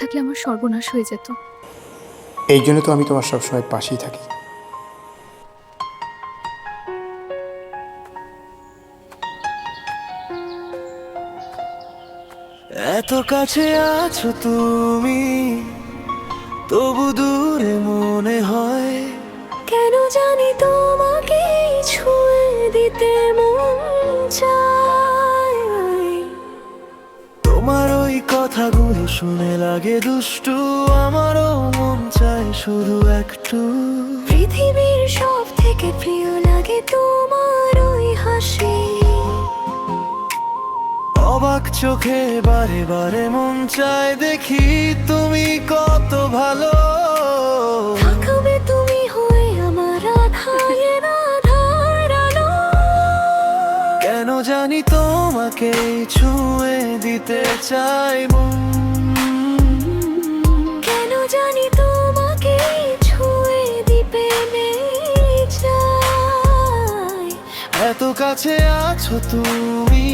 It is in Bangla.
থাকলে আমার সর্বনাশ হয়ে যেত। এই জন্য তো আমি তোমার সবসময় পাশেই থাকি। এত কাছে আছো তুমি, তবু দূরে মনে হয়। কেন জানি তোমাকে ছুঁয়ে দিতে মন চায়। তোমার ওই কথাগুলো শুনে লাগে দুষ্টু, আমারও মন চায় শুধু একটু। পৃথিবীর সব থেকে প্রিয় লাগে তোমার ওই হাসি। অবাক চোখে বারে বারে মন চায় দেখি তুমি কত ভালো। থাকবে তুমি হয়ে আমার আধারের আধার আলো। কেন জানি তোমাকে ছুঁয়ে দিতে চাই মন। কেন জানি তোমাকে ছুঁয়ে দিতে চাই। এত কাছে আছো তুমি।